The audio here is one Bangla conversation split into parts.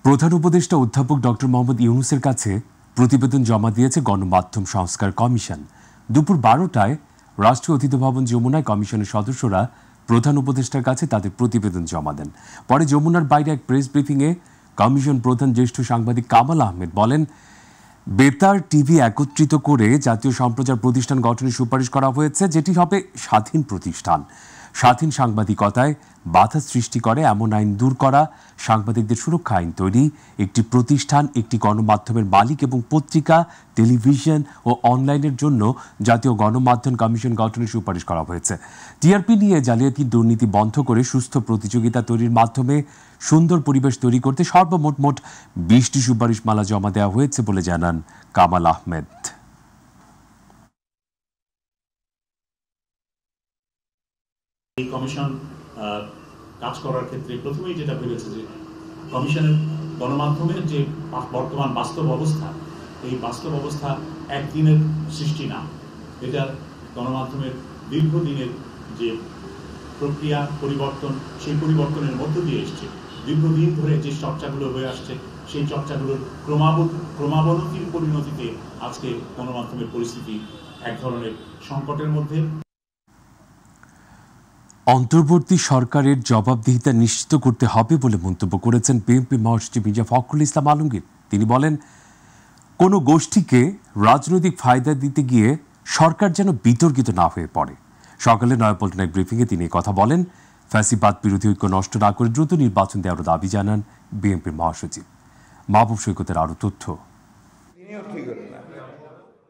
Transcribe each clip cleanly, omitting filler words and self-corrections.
প্রধান উপদেষ্টা অধ্যাপক ডক্টর মোহাম্মদ ইউনূসের কাছে প্রতিবেদন জমা দিয়েছে গণমাধ্যম সংস্কার কমিশন। দুপুর 12টায় রাষ্ট্রীয় অতিথি ভবন যমুনায় কমিশনের সদস্যরা প্রধান উপদেষ্টার কাছে তাদের প্রতিবেদন জমা দেন। পরে যমুনার বাইরে এক প্রেস ব্রিফিংয়ে কমিশন প্রধান জ্যেষ্ঠ সাংবাদিক কামাল আহমেদ বলেন, বেতার টিভি একত্রিত করে জাতীয় সম্প্রচার প্রতিষ্ঠান গঠনের সুপারিশ করা হয়েছে, যেটি হবে স্বাধীন প্রতিষ্ঠান। স্বাধীন সাংবাদিকতায় বাধা সৃষ্টি করে এমন আইন দূর করা, সাংবাদিকদের সুরক্ষা আইন তৈরি, একটি প্রতিষ্ঠান একটি গণমাধ্যমের মালিক এবং পত্রিকা, টেলিভিশন ও অনলাইনের জন্য জাতীয় গণমাধ্যম কমিশন গঠনের সুপারিশ করা হয়েছে। টিআরপি নিয়ে জালিয়াতি দুর্নীতি বন্ধ করে সুস্থ প্রতিযোগিতা তৈরির মাধ্যমে সুন্দর পরিবেশ তৈরি করতে সর্বমোট 20টি সুপারিশমালা জমা দেওয়া হয়েছে বলে জানান কামাল আহমেদ। এই কমিশন কাজ করার ক্ষেত্রে প্রথমেই যেটা ভেবেছে যে কমিশনের গণমাধ্যমের যে বর্তমান বাস্তব অবস্থা, এই বাস্তব অবস্থা একদিনের সৃষ্টি না, এটা গণমাধ্যমের দীর্ঘদিনের যে প্রক্রিয়া পরিবর্তন, সেই পরিবর্তনের মধ্য দিয়ে এসছে। দীর্ঘদিন ধরে যে চর্চাগুলো হয়ে আসছে, সেই চর্চাগুলোর ক্রমাবনতির পরিণতিতে আজকে গণমাধ্যমের পরিস্থিতি এক ধরনের সংকটের মধ্যে। অন্তর্বর্তী সরকারের জবাবদিহিতা নিশ্চিত করতে হবে বলে মন্তব্য করেছেন বিএনপি মহাসচিব মির্জা ফখরুল ইসলাম আলমগীর। তিনি বলেন, কোনো গোষ্ঠীকে রাজনৈতিক ফায়দা দিতে গিয়ে সরকার যেন বিতর্কিত না হয়ে পড়ে। সকালে নয়াপল্টন এক ব্রিফিংয়ে তিনি কথা বলেন। ফ্যাসিবাদ বিরোধী ঐক্য নষ্ট না করে দ্রুত নির্বাচন দেওয়ার দাবি জানান বিএনপির মহাসচিব। মাহবুব সৈকতের আরও তথ্য।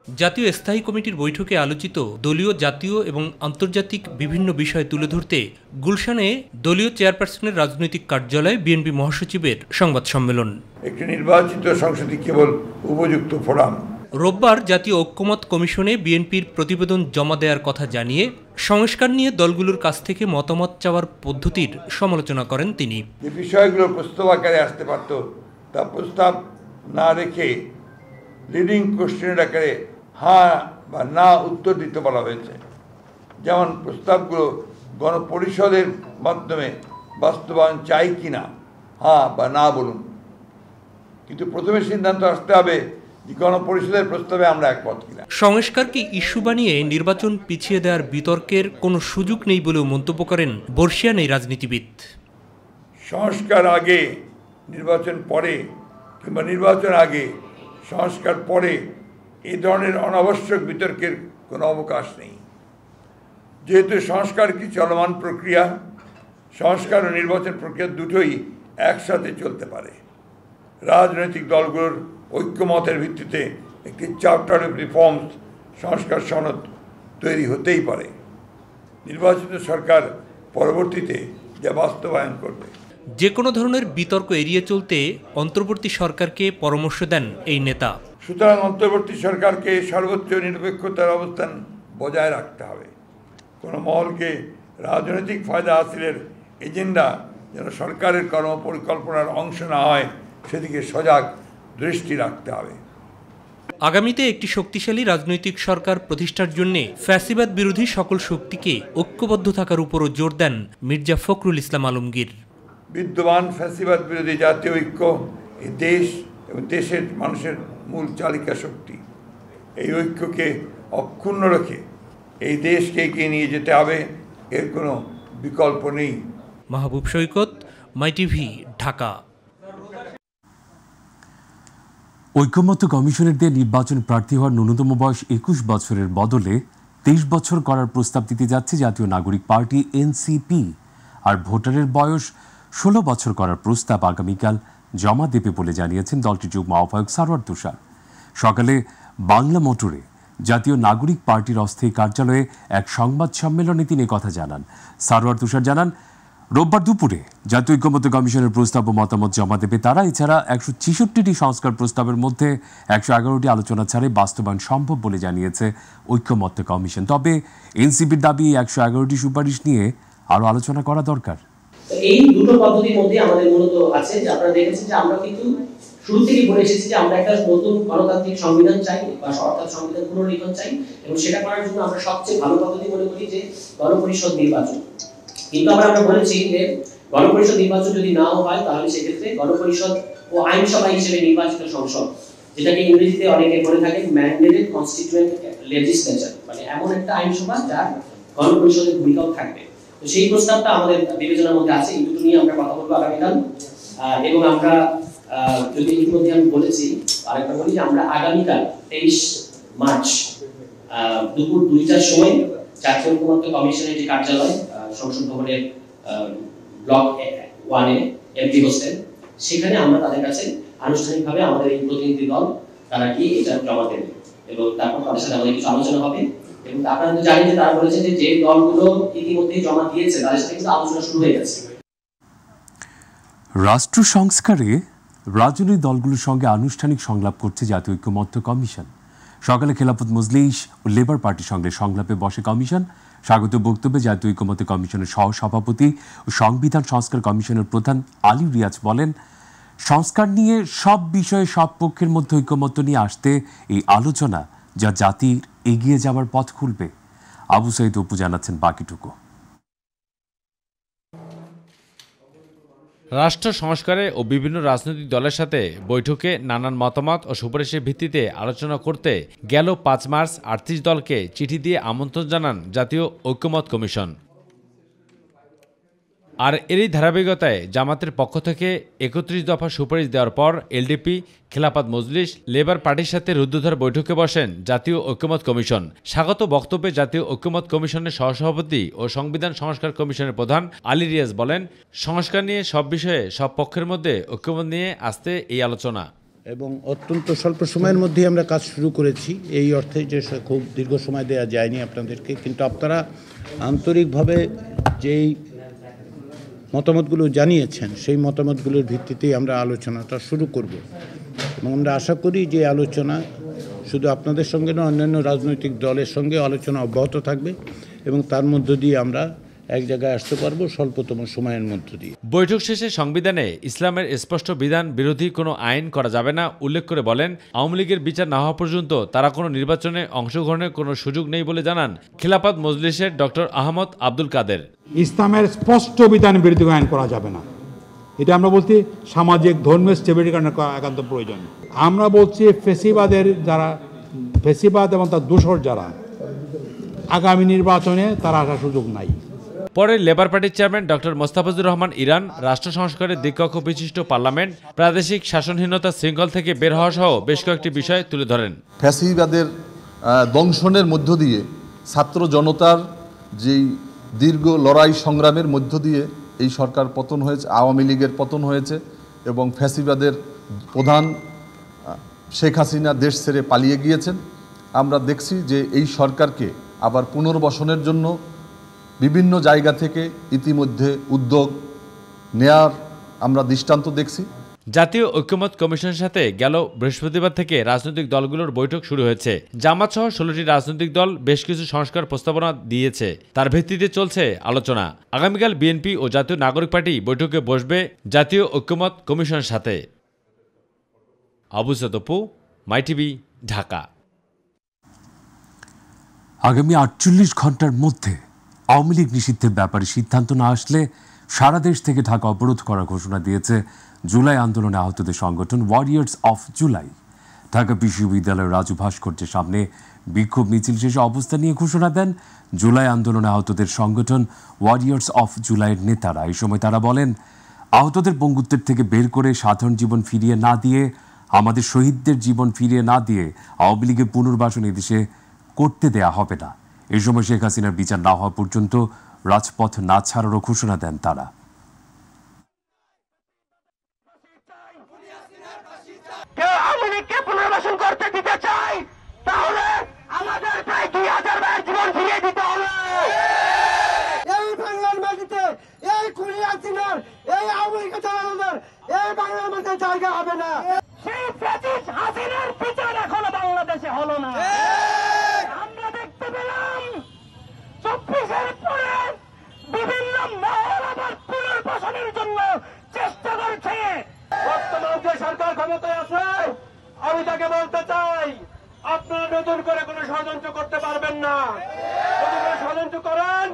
জাতীয় স্থায়ী কমিটির বৈঠকে আলোচিত দলীয়, জাতীয় এবং আন্তর্জাতিক বিভিন্ন বিষয় তুলে ধরতে গুলশানে দলীয় চেয়ারপারসনের রাজনৈতিক কার্যালয়ে বিএনপি মহাসচিবের সংবাদ সম্মেলন। একটি নির্বাচিত সংসদই কেবল উপযুক্ত ফোরাম। রোববার জাতীয় ঐক্যমত কমিশনে বিএনপির প্রতিবেদন জমা দেওয়ার কথা জানিয়ে সংস্কার নিয়ে দলগুলোর কাছ থেকে মতামত চাওয়ার পদ্ধতির সমালোচনা করেন তিনি। যে বিষয়গুলো প্রস্তাব আকারে আসতে পারত, তা প্রস্তাব না রেখে লিডিং কোশ্চেনের আকারে হ্যাঁ বা না উত্তর দিতে বলা হয়েছে। যেমন প্রস্তাবগুলো গণপরিষদের মাধ্যমে বাস্তবায়ন চাই কি না, হ্যাঁ বা না বলুন। কিন্তু প্রথমে সিদ্ধান্ত আসতে হবে যে গণপরিষদের প্রস্তাবে আমরা একমত কিনা। সংস্কারকে ইস্যু বানিয়ে নির্বাচন পিছিয়ে দেওয়ার বিতর্কের কোনো সুযোগ নেই বলেও মন্তব্য করেন বর্ষিয়ান এই রাজনীতিবিদ। সংস্কার আগে নির্বাচন পরে কিংবা নির্বাচন আগে সংস্কার পরে এই ধরনের অনাবশ্যক বিতর্কের কোনো অবকাশ নেই। যেহেতু সংস্কার কি চলমান প্রক্রিয়া, সংস্কার ও নির্বাচন প্রক্রিয়া দুটোই একসাথে চলতে পারে। রাজনৈতিক দলগুলোর ঐক্যমতের ভিত্তিতে একটি চার্টার অফ রিফর্মস সংস্কার সনদ তৈরি হতেই পারে। নির্বাচিত সরকার পরবর্তীতে যা বাস্তবায়ন করবে। যে কোনো ধরনের বিতর্ক এড়িয়ে চলতে অন্তর্বর্তী সরকারকে পরামর্শ দেন এই নেতা। সুতরাং অন্তর্বর্তী সরকারকে সর্বোচ্চ নিরপেক্ষতার অবস্থান বজায় রাখতে হবে। কোনো মহলকে রাজনৈতিক ফায়দা হাসিলের এজেন্ডা যেন সরকারের কর্মপরিকল্পনার অংশ না হয়, সেদিকে সজাগ দৃষ্টি রাখতে হবে। আগামীতে একটি শক্তিশালী রাজনৈতিক সরকার প্রতিষ্ঠার জন্য ফ্যাসিবাদ বিরোধী সকল শক্তিকে ঐক্যবদ্ধ থাকার উপরও জোর দেন মির্জা ফখরুল ইসলাম আলমগীর। বিদ্যমান ফ্যাসিবাদ বিরোধী জাতীয় ঐক্য এই দেশ এবং দেশের মানুষের মূল চালিকা শক্তি। এই ঐক্যকে অক্ষুণ্ণ রেখে এই দেশকে এগিয়ে নিয়ে যেতে হবে, এর কোনো বিকল্প নেই। মাহবুব সৈকত, মাই টিভি, ঢাকা। ঐক্যমত্য কমিশনের দিয়ে নির্বাচন প্রার্থী হওয়ার ন্যূনতম বয়স 21 বছরের বদলে 23 বছর করার প্রস্তাব দিতে যাচ্ছে জাতীয় নাগরিক পার্টি এনসিপি। আর ভোটারের বয়স 16 বছর করার প্রস্তাব আগামীকাল জমা দেবে বলে জানিয়েছেন দলটির যুগ্ম আহ্বায়ক সারোয়ার তুষার। সকালে বাংলা মোটরে জাতীয় নাগরিক পার্টির অস্থায়ী কার্যালয়ে এক সংবাদ সম্মেলনে তিনি কথা জানান। সারোয়ার তুষার জানান, রোববার দুপুরে জাতীয় ঐক্যমত্য কমিশনের প্রস্তাব ও মতামত জমা দেবে তারা। এছাড়া 166টি সংস্কার প্রস্তাবের মধ্যে 111টি আলোচনা ছাড়াই বাস্তবায়ন সম্ভব বলে জানিয়েছে ঐক্যমত্য কমিশন। তবে এনসিপির দাবি 111টি সুপারিশ নিয়ে আরও আলোচনা করা দরকার। এই দুটো পদ্ধতির মধ্যে আমাদের মূলত আছে যে আপনারা দেখেছেন যে আমরা কিন্তু শুরু থেকে বলে এসেছি যে আমরা একটা নতুন গণতান্ত্রিক সংবিধান চাই বা অর্থাৎ সংবিধান পুনর্লিখন চাই, এবং সেটা করার জন্য আমরা সবচেয়ে ভালো পদ্ধতি মনে করি যে গণপরিষদ নির্বাচন। কিন্তু আমরা বলেছি যে গণপরিষদ নির্বাচন যদি নাও হয় তাহলে সেক্ষেত্রে গণপরিষদ ও আইনসভা হিসেবে নির্বাচিত সংসদ, যেটাকে ইংরেজিতে অনেকে বলে থাকেন ম্যান্ডেটেড কনস্টিটিউয়েন্ট লেজিসলেচার, মানে এমন একটা আইনসভা যার গণপরিষদের ভূমিকাও থাকবে। তো সেই প্রস্তাবটা আমাদের বিবেচনার মধ্যে আছে। এই দুটো নিয়ে আমরা কথা বলবো আগামীকাল। এবং আমরা যদি ইতিমধ্যে আমি বলেছি, আরেকটা বলি যে আমরা আগামীকাল 23 মার্চ দুপুর 2টার সময় জাতীয় ঐক্যমত্য কমিশনের যে কার্যালয় সংসদ ভবনের ব্লক 1-এ এমপি হোস্টেল, সেখানে আমরা তাদের কাছে আনুষ্ঠানিকভাবে আমাদের এই প্রতিনিধি দল তারা গিয়ে এটা জমা দেবে এবং তারপর তাদের সাথে আমাদের কিছু আলোচনা হবে। এবং আপনারা তো জানেন যে তারা বলেছে যে দলগুলো ইতিমধ্যে জমা দিয়েছে তাদের সাথে কিন্তু আলোচনা শুরু হয়ে গেছে। রাষ্ট্র সংস্কারে রাজনৈতিক দলগুলোর সঙ্গে আনুষ্ঠানিক সংলাপ করছে জাতীয় ঐক্যমত্য কমিশন। সকালে খেলাফত মজলিস ও লেবার পার্টির সঙ্গে সংলাপে বসে কমিশন। স্বাগত বক্তব্যে জাতীয় ঐক্যমত্য কমিশনের সহসভাপতি ও সংবিধান সংস্কার কমিশনের প্রধান আলী রিয়াজ বলেন, সংস্কার নিয়ে সব বিষয়ে সব পক্ষের মধ্যে ঐক্যমত্য নিয়ে আসতে এই আলোচনা যা জাতির এগিয়ে যাওয়ার পথ খুলবে। আবু সাইদ অপু জানাচ্ছেন বাকিটুকু। রাষ্ট্র সংস্কারে ও বিভিন্ন রাজনৈতিক দলের সাথে বৈঠকে নানান মতামত ও সুপারিশের ভিত্তিতে আলোচনা করতে গেল 5 মার্চ 38 দলকে চিঠি দিয়ে আমন্ত্রণ জানান জাতীয় ঐক্যমত্য কমিশন। আর এরই ধারাবাহিকতায় জামাতের পক্ষ থেকে 31 দফা সুপারিশ দেওয়ার পর এলডিপি, খেলাফত মজলিস, লেবার পার্টির সাথে রুদ্ধদ্বার বৈঠকে বসেন জাতীয় ঐক্যমত্য কমিশন। স্বাগত বক্তব্যে জাতীয় ঐক্যমত্য কমিশনের সহসভাপতি ও সংবিধান সংস্কার কমিশনের প্রধান আলী রিয়াজ বলেন, সংস্কার নিয়ে সব বিষয়ে সব পক্ষের মধ্যে ঐক্যমত নিয়ে আসতে এই আলোচনা। এবং অত্যন্ত স্বল্প সময়ের মধ্যে আমরা কাজ শুরু করেছি, এই অর্থে যে খুব দীর্ঘ সময় দেওয়া যায়নি আপনাদেরকে, কিন্তু আপনারা আন্তরিকভাবে যেই মতামতগুলো জানিয়েছেন সেই মতামতগুলোর ভিত্তিতেই আমরা আলোচনাটা শুরু করব। এবং আমরা আশা করি যে আলোচনা শুধু আপনাদের সঙ্গে না, অন্যান্য রাজনৈতিক দলের সঙ্গে আলোচনা অব্যাহত থাকবে এবং তার মধ্য দিয়ে আমরা এক জায়গায় আসতে পারবো স্বল্পতম সময়ের মধ্য দিয়ে। বৈঠক শেষে সংবিধানে ইসলামের স্পষ্ট বিধান বিরোধী কোনো আইন করা যাবে না উল্লেখ করে বলেন, আওয়ামী লীগের বিচার না হওয়া পর্যন্ত তারা কোনো নির্বাচনে অংশগ্রহণের কোনো সুযোগ নেই বলে জানান খেলাফত মজলিসের ডক্টর আহমদ আব্দুল কাদের। ইসলামের স্পষ্ট বিধান বিরোধী আইন করা যাবে না, এটা আমরা বলছি সামাজিক ধর্মীয় স্টেবিলিটির কারণে একান্ত প্রয়োজন। আমরা বলছি ফেসিবাদের যারা ফেসিবাদ এবং তার দোসর যারা, আগামী নির্বাচনে তারা আসার সুযোগ নাই। পরে লেবার পার্টির চেয়ারম্যান ডক্টর মোস্তাফিজুর রহমান ইরান রাষ্ট্র সংস্কারের দিকক্ষ বিশিষ্ট পার্লামেন্ট, প্রাদেশিক শাসনহীনতা শৃঙ্খল থেকে বের হওয়া সহ বেশ কয়েকটি বিষয় তুলে ধরেন। ফ্যাসিবাদের দংশনের মধ্য দিয়ে ছাত্র জনতার যেই দীর্ঘ লড়াই সংগ্রামের মধ্য দিয়ে এই সরকার পতন হয়েছে, আওয়ামী লীগের পতন হয়েছে এবং ফ্যাসিবাদের প্রধান শেখ হাসিনা দেশ ছেড়ে পালিয়ে গিয়েছেন। আমরা দেখছি যে এই সরকারকে আবার পুনর্বাসনের জন্য বিভিন্ন জায়গা থেকে ইতিমধ্যে উদ্যোগ নেয়ার আমরা দৃষ্টান্ত দেখছি। জাতীয় ঐক্যমত্য কমিশনের সাথে গেল বৃহস্পতিবার থেকে রাজনৈতিক দলগুলোর বৈঠক শুরু হয়েছে। জামাত সহ 16টি রাজনৈতিক দল বেশ কিছু সংস্কার প্রস্তাবনা দিয়েছে, তার ভিত্তিতে চলছে আলোচনা। আগামীকাল বিএনপি ও জাতীয় নাগরিক পার্টি বৈঠকে বসবে জাতীয় ঐক্যমত্য কমিশনের সাথে। আবু সাইদ অপু, মাই টিভি, ঢাকা। আগামী 48 ঘন্টার মধ্যে আওয়ামী লীগ নিষিদ্ধের ব্যাপারে সিদ্ধান্ত না আসলে সারা দেশ থেকে ঢাকা অবরোধ করার ঘোষণা দিয়েছে জুলাই আন্দোলনে আহতদের সংগঠন ওয়ারিয়ার্স অফ জুলাই। ঢাকা বিশ্ববিদ্যালয়ের রাজু ভাস্কর্যের সামনে বিক্ষোভ মিছিল শেষে অবস্থান নিয়ে ঘোষণা দেন জুলাই আন্দোলনে আহতদের সংগঠন ওয়ারিয়ার্স অফ জুলাইয়ের নেতারা। এই সময় তারা বলেন, আহতদের পঙ্গুত্বের থেকে বের করে সাধারণ জীবন ফিরিয়ে না দিয়ে, আমাদের শহীদদের জীবন ফিরিয়ে না দিয়ে আওয়ামী লীগের পুনর্বাসন এদেশে করতে দেয়া হবে না। এই সময় শেখ হাসিনার বিচার না হওয়া পর্যন্ত রাজপথ না ছাড়ারও ঘোষণা দেন তারা। পুনর্বাসন করতে দিতে চাই তাহলে আমাদের প্রায় 2000 ভাইয়ের জীবন ফিরিয়ে দিতে হবে। এই বাংলার মাটিতে এই খুনি হাসিনার, এই আওয়ামী লীগের চালানোর এই বাংলার মাটিতে জায়গা হবে না। সেই ফ্যাসিস্ট হাসিনার বিচার এখনো বাংলাদেশে হলো না। আমরা দেখতে পেলাম 24-এর পরে বিভিন্ন মহল আবার পুনর্বাসনের জন্য চেষ্টা করছে। বর্তমান যে সরকার ক্ষমতায় আছে, আমি তাকে বলতে চাই, আপনারা নতুন করে কোনো ষড়যন্ত্র করতে পারবেন না। যদি কোনো ষড়যন্ত্র করেন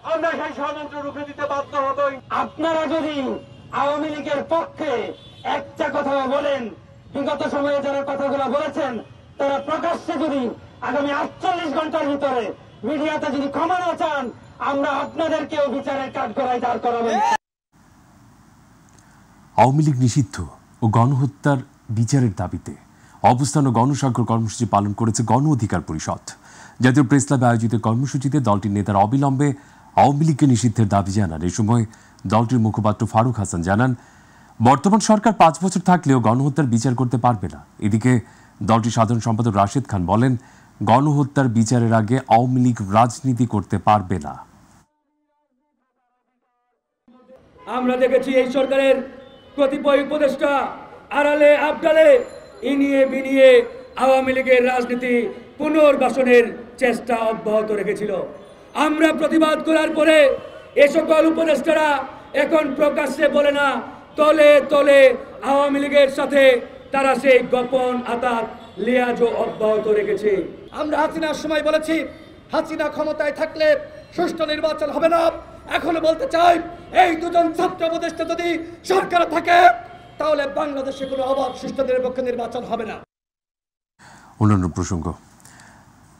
আমরা সেই ষড়যন্ত্র রুখে দিতে বাধ্য হবই। আপনারা যদি আওয়ামী লীগের পক্ষে একটা কথা বলেন, বিগত সময়ে যারা কথাগুলো বলেছেন তারা প্রকাশ্যে যদি আগামী 48 ঘন্টার ভিতরে মিডিয়াতে যদি ক্ষমা না চান, আমরা আপনাদেরকেও বিচারের কাঠগড়ায় দাঁড় করাবো। আওয়ামী লীগ নিষিদ্ধ ও গণহত্যার বিচারের দাবিতে অবস্থান ও গণস্বাক্ষর কর্মসূচি পালন করেছে গণ অধিকার পরিষদ। জাতীয় প্রেস ক্লাবে আয়োজিত কর্মসূচিতে দলটির নেতারা অবিলম্বে আওয়ামী লীগকে নিষিদ্ধের দাবি জানান। এই সময় দলটির মুখপাত্র ফারুক হাসান জানান, বর্তমান সরকার 5 বছর থাকলেও গণহত্যার বিচার করতে পারবে না। এদিকে দলটির সাধারণ সম্পাদক রাশেদ খান বলেন, গণহত্যার বিচারের আগে আওয়ামী লীগ রাজনীতি করতে পারবে না। আমরা দেখেছি এই সরকারের কতিপয় উপদেষ্টা আড়ালে আবডালে ইনিয়ে বিনিয়ে আওয়ামী লীগের রাজনীতি পুনর্বাসনের চেষ্টা অব্যাহত রেখেছিল। আমরা প্রতিবাদ করার পরে এ সকল উপদেষ্টারা এখন প্রকাশ্যে বলে না, তলে তলে আওয়ামী লীগের সাথে তারা সেই গোপন আতাত লিয়াজও অব্যাহত রেখেছে। আমরা হাসিনার সময় বলেছি, হাসিনা ক্ষমতায় থাকলে সুষ্ঠু নির্বাচন হবে না। এখনো বলতে চাই, এই দুজন ছাত্র উপদেষ্টা যদি সরকার থাকে তাহলে বাংলাদেশে কোনো অবাধ সুষ্ঠু নিরপেক্ষ নির্বাচন হবে না। অন্যান্য প্রসঙ্গ,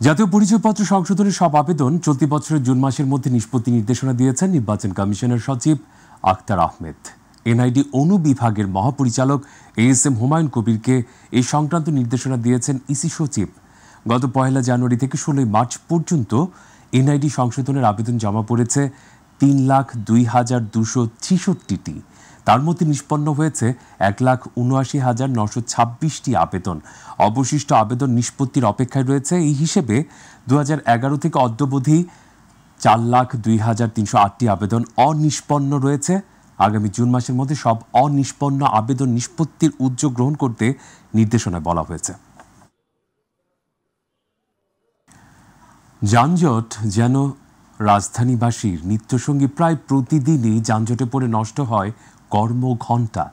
জাতীয় পরিচয়পত্র সংশোধনের সব আবেদন চলতি বছরের জুন মাসের মধ্যে নিষ্পত্তি নির্দেশনা দিয়েছেন নির্বাচন কমিশনের সচিব আখতার আহমেদ। এনআইডি অনুবিভাগের মহাপরিচালক ASM হুমায়ুন কবিরকে এই সংক্রান্ত নির্দেশনা দিয়েছেন ইসি সচিব। গত 1 জানুয়ারি থেকে 16 মার্চ পর্যন্ত এনআইডি সংশোধনের আবেদন জমা পড়েছে 3,02,266টি। তার মধ্যে নিষ্পন্ন হয়েছে 1,79,926টি আবেদন। অবশিষ্ট আবেদন নিষ্পত্তির অপেক্ষায় রয়েছে। এই হিসেবে 2011 থেকে অদ্যাবধি 4,02,308টি আবেদন অনিষ্পন্ন রয়েছে। আগামী জুন মাসের মধ্যে সব অনিষ্পন্ন আবেদন নিষ্পত্তির উদ্যোগ গ্রহণ করতে নির্দেশনায় বলা হয়েছে। যানজট যেন রাজধানীবাসীর নিত্যসঙ্গী। প্রায় প্রতিদিনই যানজটে পড়ে নষ্ট হয় কর্মঘণ্টা।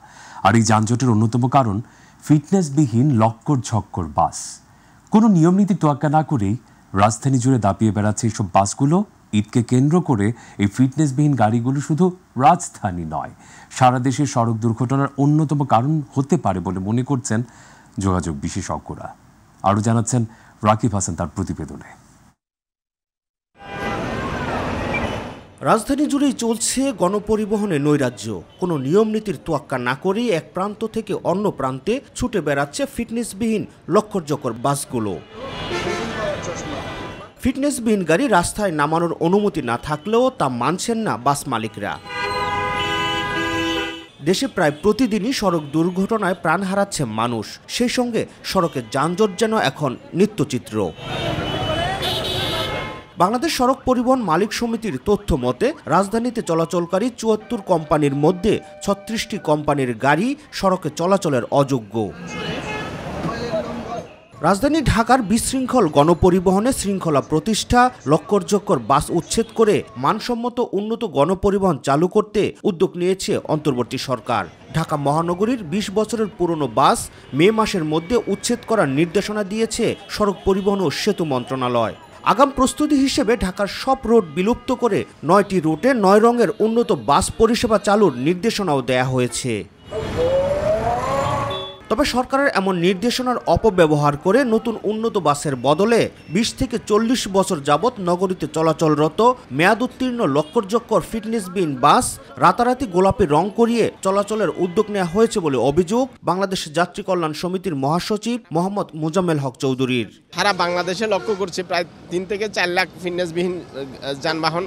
আর এই যানজটের অন্যতম কারণ ফিটনেসবিহীন লক্কর ঝক্কর বাস। কোনো নিয়মনীতি তোয়াক্কা না করেই রাজধানী জুড়ে দাপিয়ে বেড়াচ্ছে এইসব বাসগুলো। ঈদকে কেন্দ্র করে এই ফিটনেসবিহীন গাড়িগুলো শুধু রাজধানী নয়, সারা দেশের সড়ক দুর্ঘটনার অন্যতম কারণ হতে পারে বলে মনে করছেন যোগাযোগ বিশেষজ্ঞরা। আরও জানাচ্ছেন রাকিব হাসান তার প্রতিবেদনে। রাজধানী জুড়েই চলছে গণপরিবহনে নৈরাজ্য। কোনো নিয়ম নীতির তোয়াক্কা না করেই এক প্রান্ত থেকে অন্য প্রান্তে ছুটে বেড়াচ্ছে ফিটনেসবিহীন লক্করজকর বাসগুলো। ফিটনেসবিহীন গাড়ি রাস্তায় নামানোর অনুমতি না থাকলেও তা মানছেন না বাস মালিকরা। দেশে প্রায় প্রতিদিনই সড়ক দুর্ঘটনায় প্রাণ হারাচ্ছে মানুষ। সেই সঙ্গে সড়কে যানজট যেন এখন নিত্যচিত্র। বাংলাদেশ সড়ক পরিবহন মালিক সমিতির তথ্য মতে রাজধানীতে চলাচলকারী 74 কোম্পানির মধ্যে 36টি কোম্পানির গাড়ি সড়কে চলাচলের অযোগ্য। রাজধানী ঢাকার বিশৃঙ্খল গণপরিবহনে শৃঙ্খলা প্রতিষ্ঠা, লক্করজক্কর বাস উচ্ছেদ করে মানসম্মত উন্নত গণপরিবহন চালু করতে উদ্যোগ নিয়েছে অন্তর্বর্তী সরকার। ঢাকা মহানগরীর 20 বছরের পুরনো বাস মে মাসের মধ্যে উচ্ছেদ করার নির্দেশনা দিয়েছে সড়ক পরিবহন ও সেতু মন্ত্রণালয়। আগাম প্রস্তুতি হিসেবে ঢাকার সব রোড বিলুপ্ত করে 9টি রুটে 9 রঙের উন্নত বাস পরিষেবা চালুর নির্দেশনাও দেয়া হয়েছে। তবে সরকারের এমন নির্দেশনার অপব্যবহার করে নতুন উন্নত বাসের বদলে 20 থেকে 40 বছর যাবৎ নগরীতে চলাচলরত মেয়াদ উত্তীর্ণ লক্করজক্কর ফিটনেসবিহীন বাস রাতারাতি গোলাপি রং করিয়ে চলাচলের উদ্যোগ নেওয়া হয়েছে বলে অভিযোগ বাংলাদেশ যাত্রী কল্যাণ সমিতির মহাসচিব মোহাম্মদ মোজাম্মেল হক চৌধুরীর। সারা বাংলাদেশে লক্ষ্য করছে প্রায় 3 থেকে 4 লাখ ফিটনেসবিহীন যানবাহন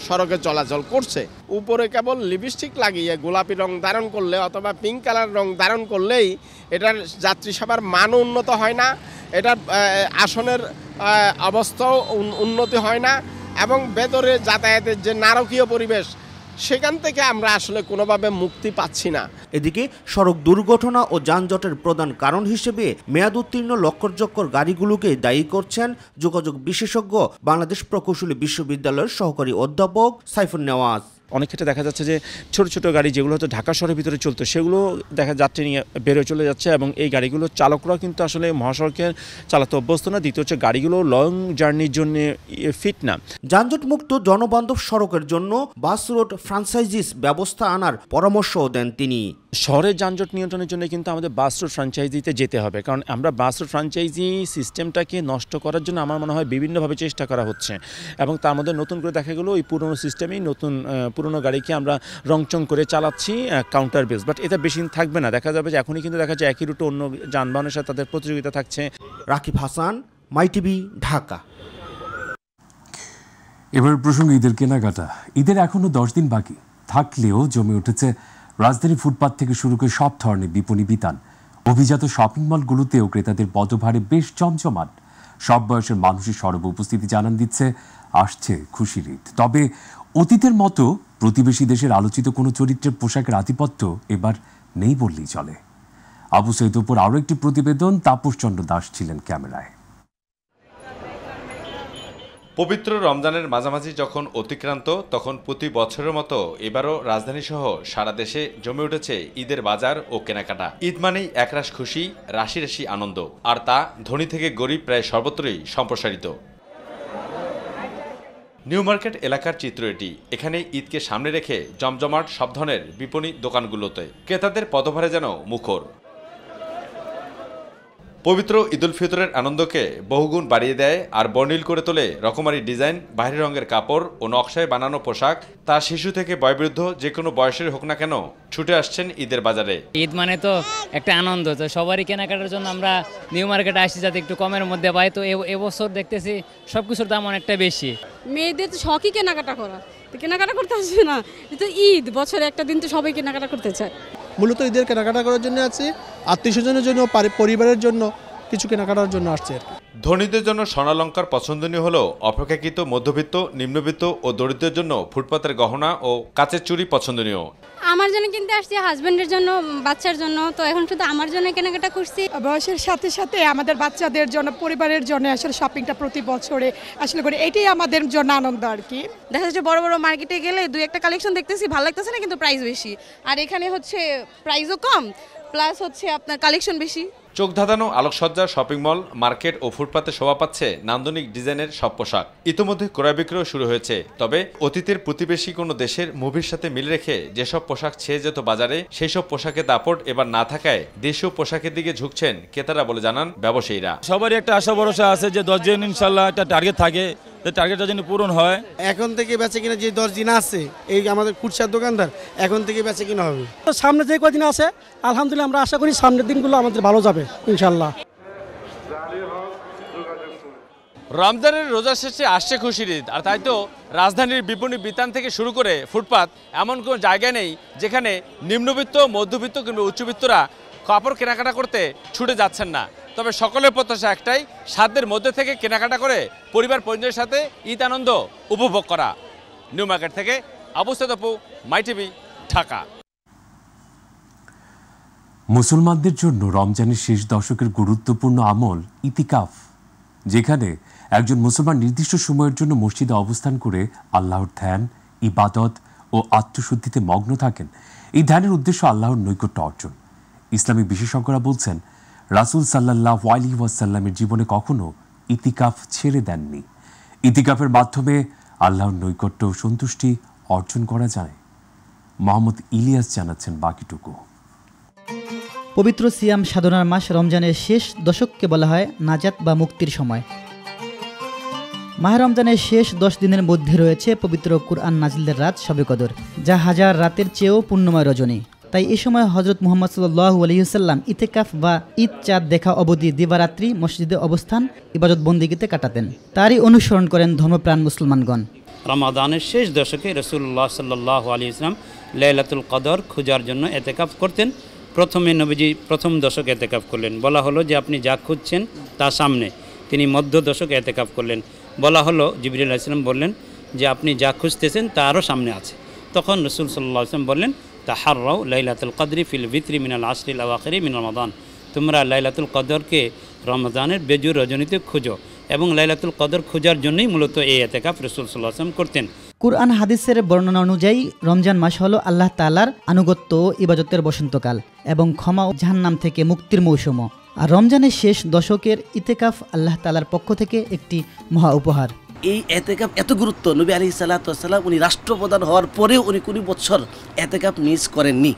সড়কে চলাচল করছে। উপরে কেবল লিপস্টিক লাগিয়ে গোলাপি রং ধারণ করলে অথবা পিঙ্ক কালার রং ধারণ করলেই এটার যাত্রী সেবার মান উন্নত হয় না, এটার আসনের অবস্থাও উন্নতি হয় না এবং ভেতরে যাতায়াতের যে নারকীয় পরিবেশ সেখান থেকে আমরা আসলে কোনোভাবে মুক্তি পাচ্ছি না। এদিকে সড়ক দুর্ঘটনা ও যানজটের প্রধান কারণ হিসেবে মেয়াদ উত্তীর্ণ লক্করজক্কর গাড়িগুলোকে দায়ী করছেন যোগাযোগ বিশেষজ্ঞ বাংলাদেশ প্রকৌশলী বিশ্ববিদ্যালয়ের সহকারী অধ্যাপক সাইফুন নেওয়াজ। অনেক ক্ষেত্রে দেখা যাচ্ছে যে ছোট ছোট গাড়ি যেগুলো হয়তো ঢাকা শহরের ভিতরে চলতো সেগুলো যাত্রী নিয়ে বেরোয় চলে যাচ্ছে, এবং এই গাড়িগুলোর চালকরা কিন্তু আসলে মহাসড়কে চালাতে অভ্যস্ত না। দ্বিতীয় হচ্ছে গাড়িগুলো লং জার্নির জন্য ফিট না। যানজটমুক্ত জনবান্ধব সড়কের জন্য বাস রুট ফ্র্যাঞ্চাইজিস ব্যবস্থা আনার পরামর্শও দেন তিনি। শহরের যানজট নিয়ন্ত্রণের জন্য কিন্তু আমাদের বাস রুট ফ্র্যাঞ্চাইজিতে যেতে হবে, কারণ আমরা বাস রুট ফ্র্যাঞ্চাইজি সিস্টেমটাকে নষ্ট করার জন্য আমার মনে হয় বিভিন্নভাবে চেষ্টা করা হচ্ছে, এবং তার মধ্যে নতুন করে দেখা গেলো ওই পুরনো সিস্টেমেই পুরনো গাড়িকে আমরা রংচং করে চালাচ্ছি কাউন্টার বেস, বাট এটা বেশি দিন থাকবে না। দেখা যাবে যে এখনই কিন্তু দেখা যায় একই রুটে অন্য যানবাহনের সাথে তাদের প্রতিযোগিতা থাকছে। রাকিব হাসান, মাই টিভি, ঢাকা। এবার প্রসঙ্গে ঈদের কেনাকাটা। ঈদের এখনো 10 দিন বাকি থাকলেও জমে উঠেছে রাজধানী ফুটপাত থেকে শুরু করে সব ধরনের বিপণী বিতান। অভিজাত শপিং মলগুলোতেও ক্রেতাদের পদভারে বেশ জমজমাট। সব বয়সের মানুষের সরব উপস্থিতি জানান দিচ্ছে আসছে খুশির ঈদ। তবে অতীতের মতো প্রতিবেশী দেশের আলোচিত কোনো চরিত্রের পোশাকের আধিপত্য এবার নেই বললেই চলে। আবু সৈয়দ উপর আরও একটি প্রতিবেদন। তাপস চন্দ্র দাস ছিলেন ক্যামেরায়। পবিত্র রমজানের মাঝামাঝি যখন অতিক্রান্ত, তখন প্রতি বছরের মতো এবারও রাজধানী সহ সারা দেশে জমে উঠেছে ঈদের বাজার ও কেনাকাটা। ঈদ মানেই একরাশ খুশি, রাশি রাশি আনন্দ, আর তা ধনী থেকে গরিব প্রায় সর্বত্রই সম্প্রসারিত। নিউ মার্কেট এলাকার চিত্র এটি। এখানে ঈদকে সামনে রেখে জমজমাট সব ধরনের বিপণী দোকানগুলোতে ক্রেতাদের পদভারে যেন মুখর। পবিত্র ঈদুল ফিতরের আনন্দকে বহুগুণ বাড়িয়ে দেয় আর বর্ণিল করে তোলে রকমারি ডিজাইন, বাহিরি রঙের কাপড় ও নকশায় বানানো পোশাক। তা শিশু থেকে বয়োবৃদ্ধ যে কোনো বয়সের হোক না কেন ছুটে আসছেন ঈদের বাজারে। ঈদ মানে তো একটা আনন্দ, তো সবারই কেনাকাটার জন্য আমরা নিউ মার্কেটে আসছি যাতে একটু কমের মধ্যে পাই। তো এবছর দেখতেছি সবকিছুর দাম অনেকটা বেশি। মেয়েদের তো শখই কেনাকাটা করা, তো কেনাকাটা করতে আসবে না, তো ঈদ বছরে একটা দিন তো সবাই কেনাকাটা করতে চায়। মূলত ঈদের কেনাকাটা করার জন্য আছি, আত্মীয়স্বজনের জন্য, পরিবারের জন্য কিছু কেনাকাটার জন্য আসছে আর কি। ধনীদের জন্য স্বর্ণালঙ্কার পছন্দনীয় হলো অপেক্ষাকৃত মধ্যবিত্ত, নিম্নবিত্ত ও দরিদ্রের জন্য ফুটপাতের গহনা ও কাচের চুড়ি পছন্দনীয়। আমার জন্য কিনতে আসছি, হাজবেন্ডের জন্য, বাচ্চার জন্য, তো এখন শুধু আমার জন্য কেনাকাটা করছি। বয়সের সাথে সাথে আমাদের বাচ্চাদের জন্য, পরিবারের জন্য আসলে শপিংটা প্রতি বছরে আসলে করে, এটাই আমাদের জন্য আনন্দ আর কি। দেখা যাচ্ছে বড় বড় মার্কেটে গেলে দুই একটা কালেকশন দেখতেছি, ভালো লাগতেছে না, কিন্তু প্রাইস বেশি। আর এখানে হচ্ছে প্রাইসও কম, প্লাস হচ্ছে আপনার কালেকশন বেশি। চোখ ধাঁধানো আলোকসজ্জার শপিং মল, মার্কেট ও ফুটপাতে শোভা পাচ্ছে নান্দনিক ডিজাইনের সব পোশাক। ইতিমধ্যে ক্রয় বিক্রয় শুরু হয়েছে। তবে অতীতের প্রতিবেশী কোনো দেশের মুভির সাথে মিল রেখে যেসব পোশাক ছেয়ে যেত বাজারে, সেই সব পোশাকের দাপট এবার না থাকায় দেশীয় পোশাকের দিকে ঝুঁকছেন ক্রেতারা বলে জানান ব্যবসায়ীরা। সবারই একটা আশা ভরসা আছে যে 10 দিন ইনশাল্লাহ একটা টার্গেট থাকে, টার্গেটটা যেন পূরণ হয়। এখন থেকে বেচে কিনা যে 10 দিন আছে, এই আমাদের খুচরার দোকানদার, এখন থেকে বেচে কিনা হবে। সামনে যে কদিন আছে আলহামদুলিল্লাহ আমরা আশা করি সামনের দিনগুলো আমাদের ভালো যাবে ইনশাল্লাহ। রমজানের রোজা শেষে আসছে খুশির ঈদ, আর তাই তো রাজধানীর বিপণী বিতান থেকে শুরু করে ফুটপাত, এমন কোনো জায়গা নেই যেখানে নিম্নবিত্ত, মধ্যবিত্ত কিংবা উচ্চবিত্তরা কাপড় কেনাকাটা করতে ছুটে যাচ্ছেন না। তবে সকলের প্রত্যাশা একটাই, সাধ্যের মধ্যে থেকে কেনাকাটা করে পরিবার পরিজনের সাথে ঈদ আনন্দ উপভোগ করা। নিউ মার্কেট থেকে আবু সৈয়দ আপু, মাই টিভি, ঢাকা। মুসলমানদের জন্য রমজানের শেষ দশকের গুরুত্বপূর্ণ আমল ইতিকাফ, যেখানে একজন মুসলমান নির্দিষ্ট সময়ের জন্য মসজিদে অবস্থান করে আল্লাহর ধ্যান, ইবাদত ও আত্মশুদ্ধিতে মগ্ন থাকেন। এই ধ্যানের উদ্দেশ্য আল্লাহর নৈকট্য অর্জন। ইসলামী বিশেষজ্ঞরা বলছেন, রাসূল সাল্লাল্লাহু আলাইহি ওয়াসাল্লামের জীবনে কখনো ইতিকাফ ছেড়ে দেননি। ইতিকাফের মাধ্যমে আল্লাহর নৈকট্য ও সন্তুষ্টি অর্জন করা যায়। মোহাম্মদ ইলিয়াস জানাচ্ছেন বাকিটুকু। পবিত্র সিয়াম সাধনার মাস রমজানের শেষ দশককে বলা হয় নাজাত বা মুক্তির সময়। মাহে রমজানের শেষ 10 দিনের মধ্যে রয়েছে পবিত্র কুরআন নাজিলের রাত শবে কদর, যা হাজার রাতের চেয়েও পুণ্যময় রজনী। তাই এ সময় হজরত মুহাম্মদ সাল্লাল্লাহু আলাইহি ওয়াসাল্লাম ইতিকাফ বা ঈদ চাঁদ দেখা অবধি দিবারাত্রি মসজিদে অবস্থান, ইবাদত বন্দিগিতে কাটাতেন। তারই অনুসরণ করেন ধর্মপ্রাণ মুসলমানগণ। রমাদানের শেষ দশকে রাসূলুল্লাহ সাল্লাল্লাহু আলাইহি ওয়াসাল্লাম লাইলাতুল কদর খোঁজার জন্য ইতিকাফ করতেন। প্রথমে নবীজি প্রথম দশক ইতিকাফ করলেন। বলা হলো যে আপনি যা খুঁজছেন তার সামনে। তিনি মধ্য দশক ইতিকাফ করলেন। বলা হলো জিবরিল আলাইহিস সালাম বললেন যে আপনি যা খুঁজতেছেন তা আরও সামনে আছে। তখন রাসূল সাল্লাল্লাহু আলাইহি ওয়াসাল্লাম বললেন, তাহাররাউ লাইলাতুল কদরি ফিল ভিতরি মিনাল আশরিল আওয়াখিরি মিন রমাদান, তোমরা লাইলাতুল কদরকে রমজানের বেজুর রজনীতে খুঁজো। এবং লাইলাতুল কদর খোঁজার জন্যই মূলত এই ইতিকাফ রাসূল সাল্লাল্লাহু আলাইহি ওয়াসাল্লাম করতেন। কুরআন হাদিসের বর্ণনা অনুযায়ী রমজান মাস হলো আল্লাহ তাআলার আনুগত্য ও ইবাদতের বসন্তকাল এবং ক্ষমা ও জাহান্নাম থেকে মুক্তির মৌসুম। আর রমজানের শেষ দশকের ইতেকাফ আল্লাহ তাআলার পক্ষ থেকে একটি মহা উপহার। এই এতেকাফ এত গুরুত্ব, নবী আলাইহিস সালাতু ওয়াস সালাম উনি রাষ্ট্রপ্রধান হওয়ার পরেও উনি কোনো বছর এতেকাফ মিস করেননি।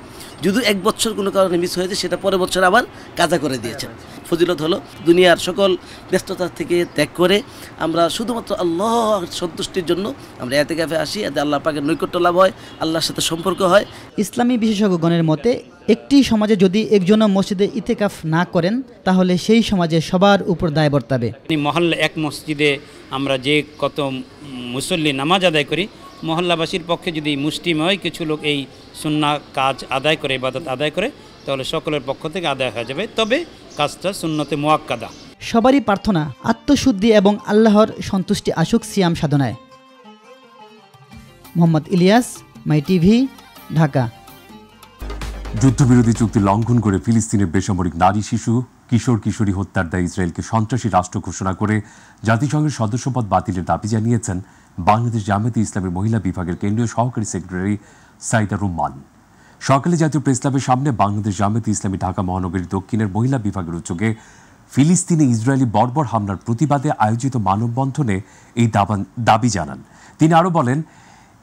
যদি এক বছর কোনো কারণে মিস হয়েছে সেটা পরের বছর আবার কাজা করে দিয়েছেন। ফজিলত হলো দুনিয়ার সকল ব্যস্ততা থেকে ত্যাগ করে আমরা শুধুমাত্র আল্লাহর সন্তুষ্টির জন্য আমরা এতেকাফে আসি, এতে আল্লাহ পাকের নৈকট্য লাভ হয়, আল্লাহর সাথে সম্পর্ক হয়। ইসলামী বিশেষজ্ঞগণের মতে একটি সমাজে যদি একজনও মসজিদে ইতেকাফ না করেন তাহলে সেই সমাজে সবার উপর দায় বর্তাবে। মহল্লা এক মসজিদে আমরা যে কত মুসল্লি নামাজ আদায় করি, মহল্লাবাসীর পক্ষে যদি মুষ্টিময় কিছু লোক এই সুন্নাহ কাজ আদায় করে, ইবাদত আদায় করে, তাহলে সকলের পক্ষ থেকে আদায় হয়ে যাবে। তবে কাজটা সুন্নতে মুআক্কাদা। সবারই প্রার্থনা আত্মশুদ্ধি এবং আল্লাহর সন্তুষ্টি আসুক সিয়াম সাধনায়। মোহাম্মদ ইলিয়াস, মাই টিভি, ঢাকা। যুদ্ধবিরোধী চুক্তি লঙ্ঘন করে ফিলিস্তিনের বেসামরিক নারী, শিশু, কিশোর কিশোরী হত্যার দায়ে ইসরায়েলকে সন্ত্রাসী রাষ্ট্র ঘোষণা করে জাতিসংঘের সদস্যপদ বাতিলের দাবি জানিয়েছেন বাংলাদেশ জামায়াতে ইসলামের মহিলা বিভাগের কেন্দ্রীয় সহকারী সেক্রেটারি সাইদা রুম্মান। সকালে জাতীয় প্রেস ক্লাবের সামনে বাংলাদেশ জামায়াতে ইসলামী ঢাকা মহানগরীর দক্ষিণের মহিলা বিভাগের উদ্যোগে ফিলিস্তিনে ইসরায়েলি বর্বর হামলার প্রতিবাদে আয়োজিত মানববন্ধনে এই দাবি জানান। তিনি আরও বলেন,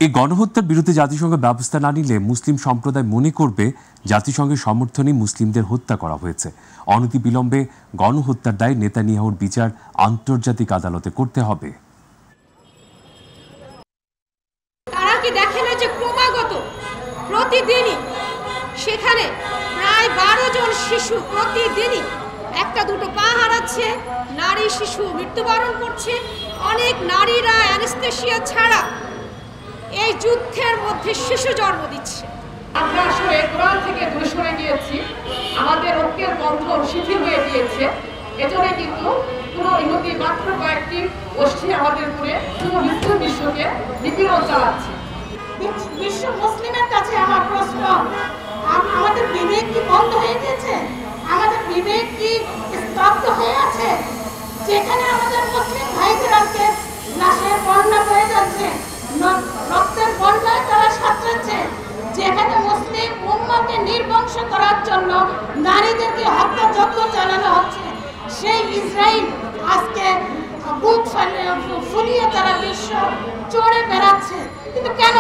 এই গণহত্যার বিরুদ্ধে জাতিসংঘ ব্যবস্থা না নিলে মুসলিম সম্প্রদায় মনে করবে জাতিসংঘের সমর্থনে মুসলিমদের হত্যা করা হয়েছে। অনতিবিলম্বে গণহত্যার দায়ে নেতানিয়াহুর বিচার আন্তর্জাতিক আদালতে করতে হবে। তারা কি দেখেন যে ক্রমাগত প্রতিদিনই সেখানে প্রায় 12 জন শিশু প্রতিদিনই একটা দুটো পা হারাচ্ছে, নারী শিশু মৃত্যুবরণ করছে, অনেক নারীরা অ্যানেস্থেসিয়া ছাড়া এই যুদ্ধের মধ্যে শিশু জন্ম দিচ্ছে। আমরা আসলে কোরআন থেকে দূরে সরে গিয়েছি, আমাদের ঐক্যের বন্ধন শিথিল হয়ে গিয়েছে। এজন্য কিন্তু পুরো ইহুদি মাত্র কয়েকটি গোষ্ঠী আমাদের উপরে পুরো মুসলিম বিশ্বকে নিপীড়ন চালাচ্ছে। বিশ্ব মুসলিমের কাছে আমার প্রশ্ন, আমাদের বিবেক কি বন্ধ হয়ে গেছে? আমাদের বিবেক কি স্তব্ধ হয়ে আছে? যেখানে আমাদের মুসলিম ভাইদেরকে লাশের বন্যা বয়ে যাচ্ছে, রক্তের বন্যায় তারা সাঁতরাচ্ছে, যেখানে মুসলিম উম্মাহকে নির্বংশ করার জন্য নারীদেরকে হত্যাযজ্ঞ চালানো হচ্ছে, সেই ইসরায়েল আজকে বুক ফুলিয়ে তারা বিশ্ব চড়ে বেড়াচ্ছে। কিন্তু কেন?